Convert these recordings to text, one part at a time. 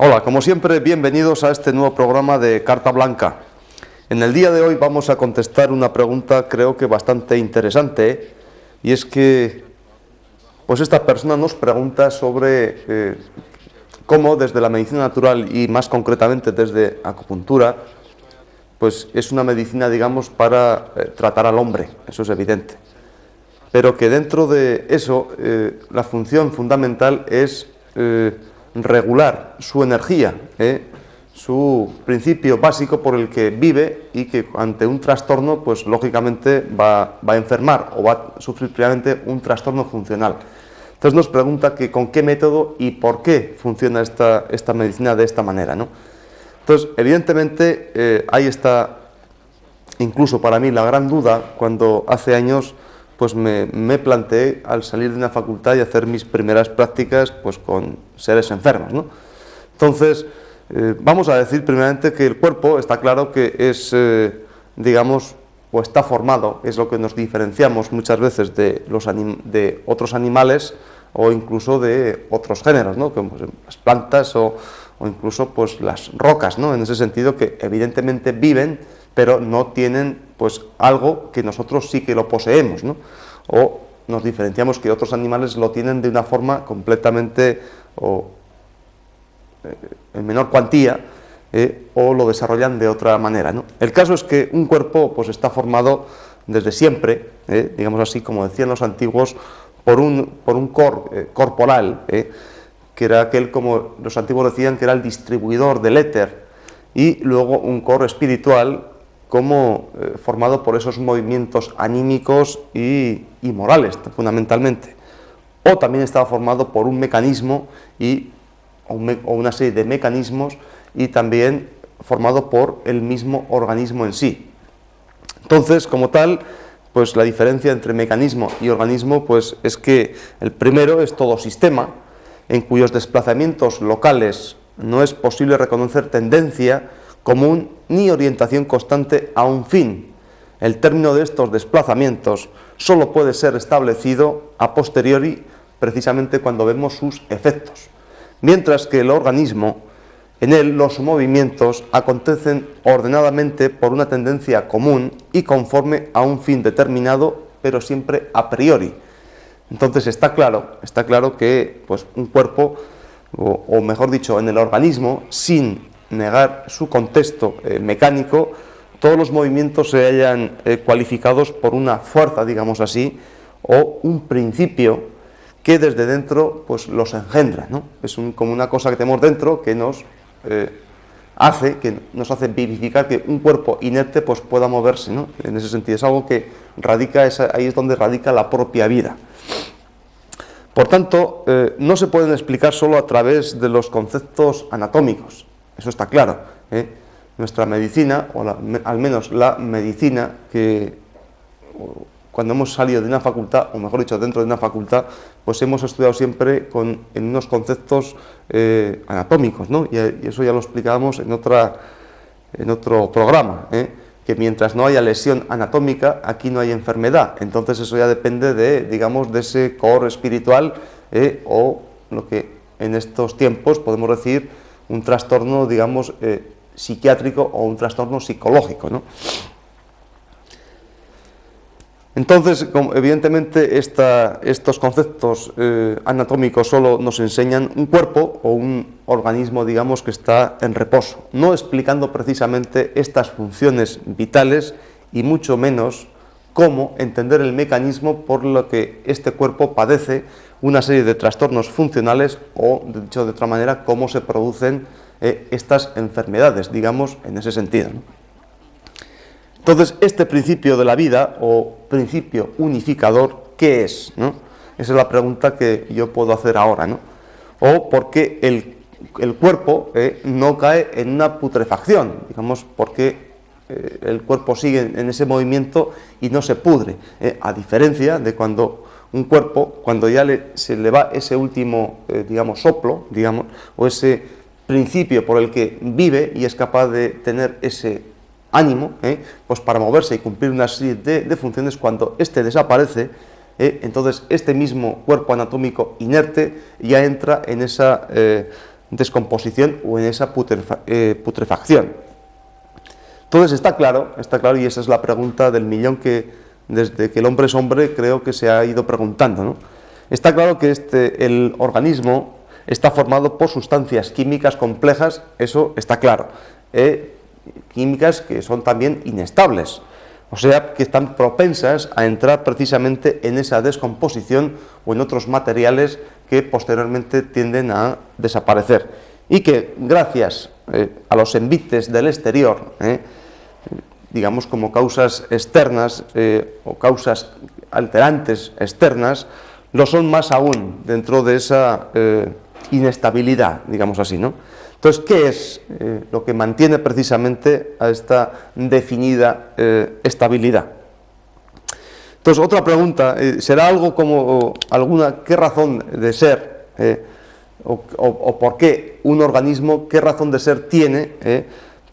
Hola, como siempre, bienvenidos a este nuevo programa de Carta Blanca. En el día de hoy vamos a contestar una pregunta creo que bastante interesante, y es que pues esta persona nos pregunta sobre cómo desde la medicina natural y más concretamente desde acupuntura, pues es una medicina, digamos, para tratar al hombre, eso es evidente. Pero que dentro de eso la función fundamental es regular su energía, su principio básico por el que vive, y que ante un trastorno pues lógicamente va a enfermar o va a sufrir previamente un trastorno funcional. Entonces nos pregunta que con qué método y por qué funciona esta medicina de esta manera, ¿no? Entonces evidentemente ahí está incluso para mí la gran duda cuando hace años pues me planteé al salir de una facultad y hacer mis primeras prácticas pues con seres enfermos, ¿no? Entonces, vamos a decir primeramente que el cuerpo está claro que es, digamos, o está formado, es lo que nos diferenciamos muchas veces de otros animales o incluso de otros géneros, ¿no? Como las plantas o incluso pues las rocas, ¿no? En ese sentido que evidentemente viven, pero no tienen pues algo que nosotros sí que lo poseemos, ¿no? O nos diferenciamos que otros animales lo tienen de una forma completamente en menor cuantía, o lo desarrollan de otra manera, ¿no? El caso es que un cuerpo pues está formado desde siempre, digamos así, como decían los antiguos, por un core corporal, que era aquel, como los antiguos decían, que era el distribuidor del éter, y luego un core espiritual como formado por esos movimientos anímicos y morales, fundamentalmente. O también estaba formado por un mecanismo o una serie de mecanismos, y también formado por el mismo organismo en sí. Entonces, como tal, pues la diferencia entre mecanismo y organismo pues es que el primero es todo sistema, en cuyos desplazamientos locales no es posible reconocer tendencia común ni orientación constante a un fin. El término de estos desplazamientos solo puede ser establecido a posteriori, precisamente cuando vemos sus efectos, mientras que el organismo, en él los movimientos acontecen ordenadamente por una tendencia común y conforme a un fin determinado, pero siempre a priori. Entonces está claro que pues, un cuerpo, o mejor dicho, en el organismo, sin negar su contexto mecánico, todos los movimientos se hallan cualificados por una fuerza, digamos así, o un principio que desde dentro pues los engendra, ¿no? Es como una cosa que tenemos dentro que nos hace vivificar que un cuerpo inerte pues pueda moverse, ¿no? En ese sentido es algo que radica, ahí es donde radica la propia vida. Por tanto, no se pueden explicar solo a través de los conceptos anatómicos, eso está claro, Nuestra medicina, o al menos la medicina que cuando hemos salido de una facultad, o mejor dicho, dentro de una facultad, pues hemos estudiado siempre en unos conceptos anatómicos, ¿no? Y eso ya lo explicábamos en otro programa, que mientras no haya lesión anatómica, aquí no hay enfermedad. Entonces eso ya depende digamos, de ese core espiritual, o lo que en estos tiempos podemos decir un trastorno, digamos, psiquiátrico o un trastorno psicológico, ¿no? Entonces, evidentemente, estos conceptos anatómicos solo nos enseñan un cuerpo o un organismo, digamos, que está en reposo, no explicando precisamente estas funciones vitales y mucho menos cómo entender el mecanismo por lo que este cuerpo padece una serie de trastornos funcionales, o, dicho de otra manera, cómo se producen estas enfermedades, digamos, en ese sentido, ¿no? Entonces, este principio de la vida, o principio unificador, ¿qué es, no? Esa es la pregunta que yo puedo hacer ahora, ¿no? O por qué el cuerpo no cae en una putrefacción, digamos, por qué el cuerpo sigue en ese movimiento y no se pudre, a diferencia de cuando un cuerpo, cuando ya se le va ese último, digamos, soplo, digamos, o ese principio por el que vive y es capaz de tener ese ánimo, pues para moverse y cumplir una serie de funciones, cuando este desaparece, entonces este mismo cuerpo anatómico inerte ya entra en esa descomposición o en esa putrefacción. Entonces está claro, y esa es la pregunta del millón que desde que el hombre es hombre creo que se ha ido preguntando, ¿no? Está claro que el organismo está formado por sustancias químicas complejas, eso está claro, químicas que son también inestables, o sea, que están propensas a entrar precisamente en esa descomposición o en otros materiales que posteriormente tienden a desaparecer y que gracias a los envites del exterior, digamos como causas externas o causas alterantes externas, lo son más aún dentro de esa inestabilidad, digamos así, ¿no? Entonces, ¿qué es lo que mantiene precisamente a esta definida estabilidad? Entonces, otra pregunta, ¿será algo como qué razón de ser o por qué un organismo, qué razón de ser tiene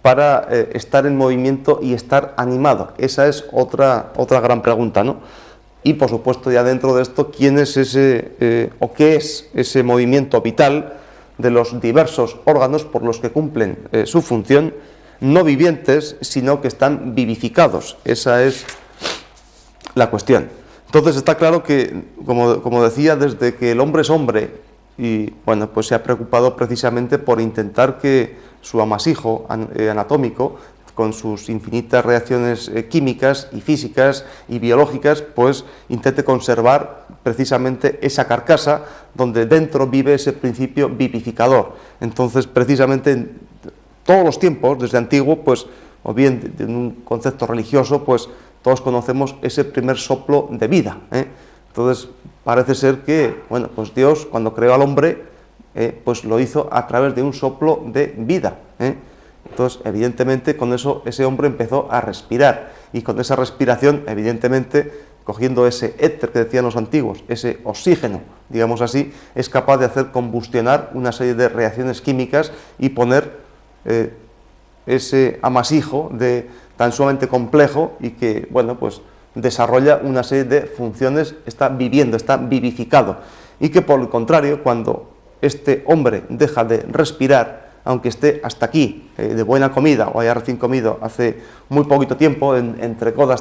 para estar en movimiento y estar animado? Esa es otra gran pregunta, ¿no? Y por supuesto ya dentro de esto, ¿quién es o qué es ese movimiento vital de los diversos órganos por los que cumplen su función, no vivientes, sino que están vivificados? Esa es la cuestión. Entonces está claro que, como decía, desde que el hombre es hombre, y bueno, pues se ha preocupado precisamente por intentar que su amasijo anatómico, con sus infinitas reacciones químicas y físicas y biológicas, pues intente conservar precisamente esa carcasa donde dentro vive ese principio vivificador. Entonces, precisamente en todos los tiempos, desde antiguo, pues, o bien en un concepto religioso, pues todos conocemos ese primer soplo de vida, Entonces, parece ser que, bueno, pues Dios, cuando creó al hombre, pues lo hizo a través de un soplo de vida, Entonces, evidentemente, con eso ese hombre empezó a respirar, y con esa respiración, evidentemente, cogiendo ese éter que decían los antiguos, ese oxígeno, digamos así, es capaz de hacer combustionar una serie de reacciones químicas y poner ese amasijo tan sumamente complejo y que, bueno, pues desarrolla una serie de funciones, está viviendo, está vivificado, y que por el contrario, cuando este hombre deja de respirar, aunque esté hasta aquí, de buena comida, o haya recién comido hace muy poquito tiempo, entre coda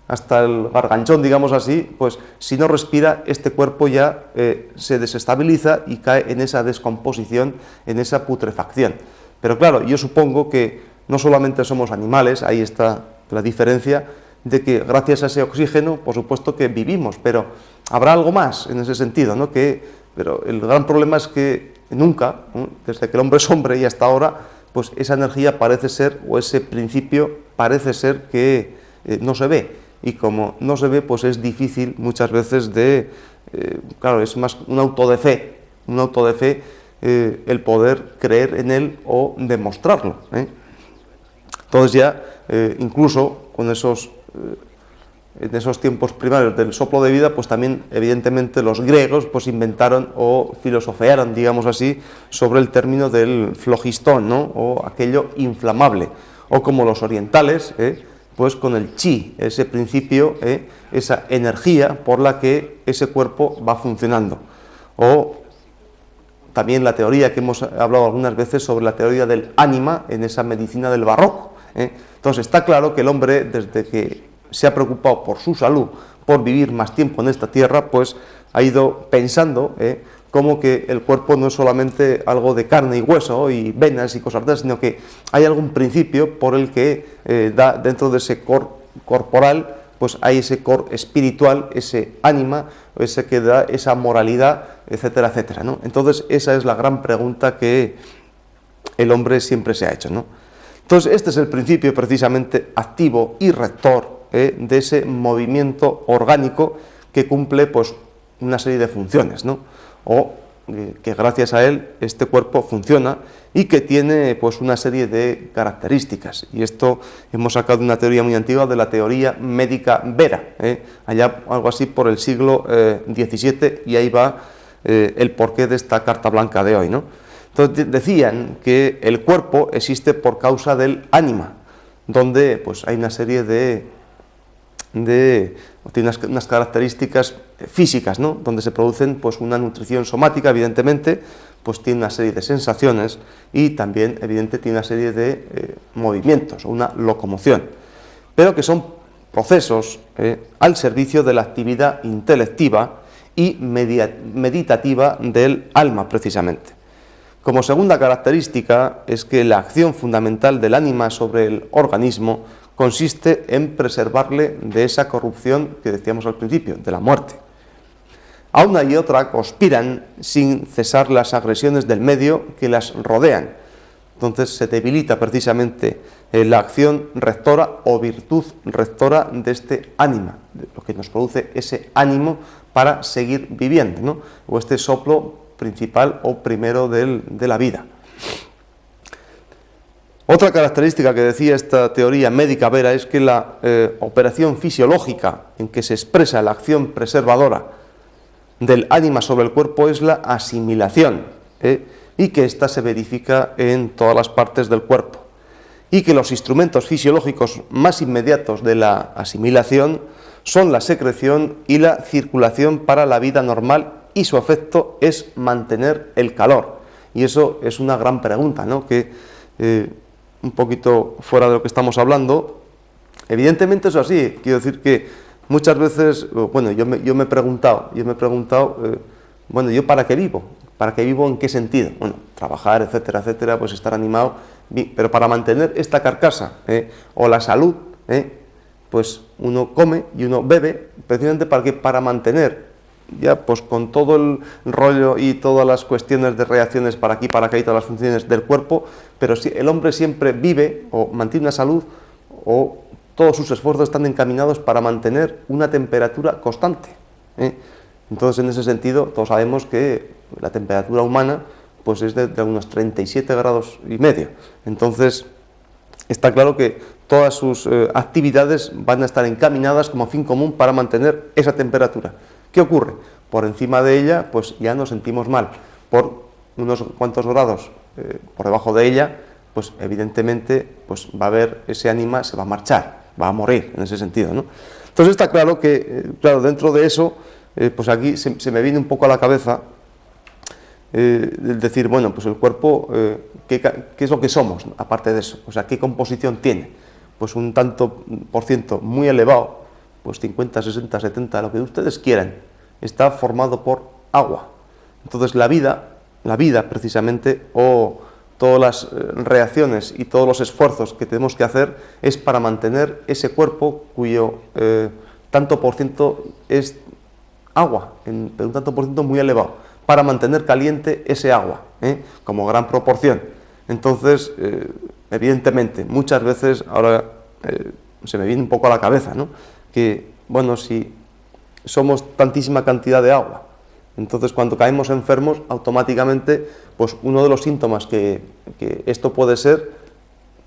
hasta el garganchón, digamos así, pues si no respira, este cuerpo ya se desestabiliza y cae en esa descomposición, en esa putrefacción. Pero claro, yo supongo que no solamente somos animales, ahí está la diferencia, de que gracias a ese oxígeno, por supuesto que vivimos, pero habrá algo más en ese sentido, ¿no? Pero el gran problema es que nunca, desde que el hombre es hombre y hasta ahora, pues esa energía parece ser, o ese principio parece ser que no se ve, y como no se ve, pues es difícil muchas veces claro, es más un auto de fe, el poder creer en él o demostrarlo, Entonces ya, incluso con en esos tiempos primarios del soplo de vida, pues también evidentemente los griegos pues inventaron o filosofearon, digamos así, sobre el término del flogistón, ¿no? O aquello inflamable, o como los orientales, pues con el chi, ese principio, esa energía por la que ese cuerpo va funcionando, o también la teoría que hemos hablado algunas veces sobre la teoría del ánima en esa medicina del barroco. Entonces está claro que el hombre, desde que se ha preocupado por su salud, por vivir más tiempo en esta tierra, pues ha ido pensando como que el cuerpo no es solamente algo de carne y hueso y venas y cosas de esas, sino que hay algún principio por el que da dentro de ese core corporal, pues hay ese core espiritual, ese ánima, ese que da esa moralidad, etcétera, etcétera, ¿no? Entonces esa es la gran pregunta que el hombre siempre se ha hecho, ¿no? Entonces este es el principio precisamente activo y rector de ese movimiento orgánico que cumple pues una serie de funciones, ¿no? O que gracias a él este cuerpo funciona y que tiene pues una serie de características, y esto hemos sacado una teoría muy antigua de la teoría médica Vera, allá algo así por el siglo XVII, y ahí va el porqué de esta carta blanca de hoy, ¿no? Entonces decían que el cuerpo existe por causa del ánima, donde pues hay una serie tiene unas características físicas, ¿no? Donde se producen pues una nutrición somática, evidentemente, pues tiene una serie de sensaciones y también, evidentemente, tiene una serie de movimientos, o una locomoción, pero que son procesos al servicio de la actividad intelectiva y meditativa del alma, precisamente. Como segunda característica es que la acción fundamental del ánima sobre el organismo consiste en preservarle de esa corrupción que decíamos al principio, de la muerte. A una y otra conspiran sin cesar las agresiones del medio que las rodean. Entonces se debilita precisamente la acción rectora o virtud rectora de este ánima, de lo que nos produce ese ánimo para seguir viviendo, ¿no? O este soplo principal o primero de la vida. Otra característica que decía esta teoría médica vera es que la operación fisiológica en que se expresa la acción preservadora del ánima sobre el cuerpo es la asimilación, y que ésta se verifica en todas las partes del cuerpo, y que los instrumentos fisiológicos más inmediatos de la asimilación son la secreción y la circulación para la vida normal, y su efecto es mantener el calor. Y eso es una gran pregunta, ¿no? Que un poquito fuera de lo que estamos hablando, evidentemente eso es así. Quiero decir que muchas veces, bueno, yo me he preguntado, bueno, ¿yo para qué vivo? ¿Para qué vivo en qué sentido? Bueno, trabajar, etcétera, etcétera, pues estar animado, pero para mantener esta carcasa, o la salud, pues uno come y uno bebe, precisamente para mantener, ya pues con todo el rollo y todas las cuestiones de reacciones para aquí, para acá y todas las funciones del cuerpo, pero si el hombre siempre vive o mantiene una salud, o todos sus esfuerzos están encaminados para mantener una temperatura constante. Entonces, en ese sentido, todos sabemos que la temperatura humana pues es de unos 37 grados y medio. Entonces, está claro que todas sus actividades van a estar encaminadas como fin común para mantener esa temperatura. ¿Qué ocurre? Por encima de ella, pues ya nos sentimos mal. Por unos cuantos grados por debajo de ella, pues evidentemente pues va a haber ese ánima, se va a marchar, va a morir en ese sentido, ¿no? Entonces está claro que, dentro de eso, pues aquí se me viene un poco a la cabeza decir, bueno, pues el cuerpo, ¿qué es lo que somos, ¿no? Aparte de eso? O sea, ¿qué composición tiene? Pues un tanto por ciento muy elevado, pues 50, 60, 70, lo que ustedes quieran, está formado por agua. Entonces la vida precisamente, o todas las reacciones y todos los esfuerzos que tenemos que hacer es para mantener ese cuerpo cuyo tanto por ciento es agua, pero un tanto por ciento muy elevado, para mantener caliente ese agua, como gran proporción. Entonces, evidentemente, muchas veces, ahora se me viene un poco a la cabeza, ¿no? Que, bueno, si somos tantísima cantidad de agua, entonces cuando caemos enfermos, automáticamente, pues uno de los síntomas que esto puede ser,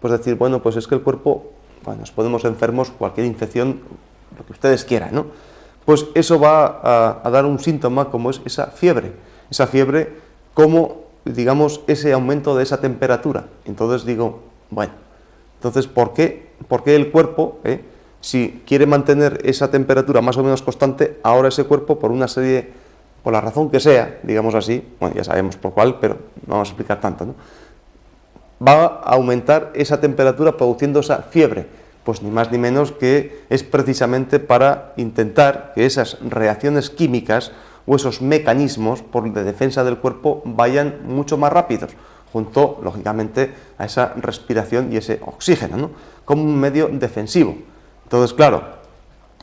pues decir, bueno, pues es que el cuerpo, bueno, nos ponemos enfermos, cualquier infección, lo que ustedes quieran, ¿no? Pues eso va a dar un síntoma como es esa fiebre como, digamos, ese aumento de esa temperatura. Entonces digo, bueno, entonces, ¿por qué el cuerpo, si quiere mantener esa temperatura más o menos constante, ahora ese cuerpo, por la razón que sea, digamos así, bueno, ya sabemos por cuál, pero no vamos a explicar tanto, ¿no? Va a aumentar esa temperatura produciendo esa fiebre? Pues ni más ni menos que es precisamente para intentar que esas reacciones químicas o esos mecanismos de defensa del cuerpo vayan mucho más rápidos, junto, lógicamente, a esa respiración y ese oxígeno, ¿no? Como un medio defensivo. Entonces, claro,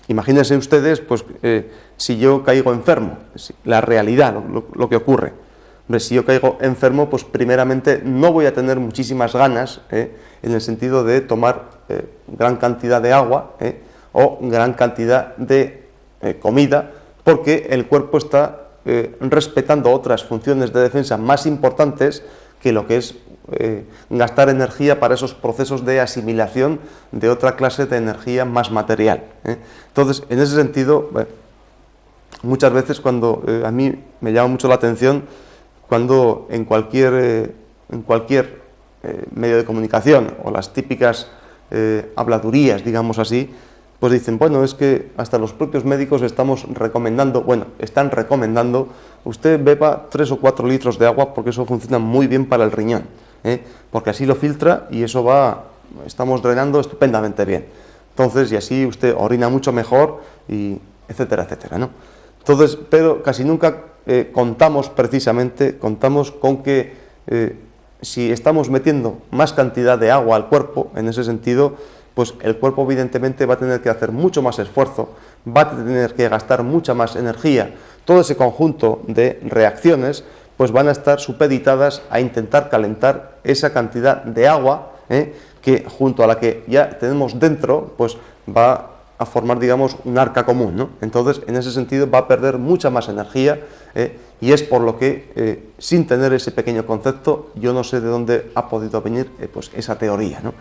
imagínense ustedes, pues, si yo caigo enfermo, la realidad, lo que ocurre. Hombre, si yo caigo enfermo, pues primeramente no voy a tener muchísimas ganas, en el sentido de tomar gran cantidad de agua, o gran cantidad de comida, porque el cuerpo está respetando otras funciones de defensa más importantes que lo que es gastar energía para esos procesos de asimilación de otra clase de energía más material. Entonces, en ese sentido, muchas veces cuando a mí me llama mucho la atención cuando en cualquier medio de comunicación, o las típicas habladurías, digamos así, pues dicen, bueno, es que hasta los propios médicos estamos recomendando, bueno, están recomendando, usted beba 3 o 4 litros de agua porque eso funciona muy bien para el riñón, porque así lo filtra y eso va, estamos drenando estupendamente bien. Entonces, y así usted orina mucho mejor, y etcétera, etcétera, ¿no? Entonces, pero casi nunca contamos con que si estamos metiendo más cantidad de agua al cuerpo, en ese sentido, pues el cuerpo evidentemente va a tener que hacer mucho más esfuerzo, va a tener que gastar mucha más energía. Todo ese conjunto de reacciones pues van a estar supeditadas a intentar calentar esa cantidad de agua que junto a la que ya tenemos dentro, pues va a formar, digamos, un arca común, ¿no? Entonces, en ese sentido, va a perder mucha más energía y es por lo que, sin tener ese pequeño concepto, yo no sé de dónde ha podido venir pues esa teoría, ¿no?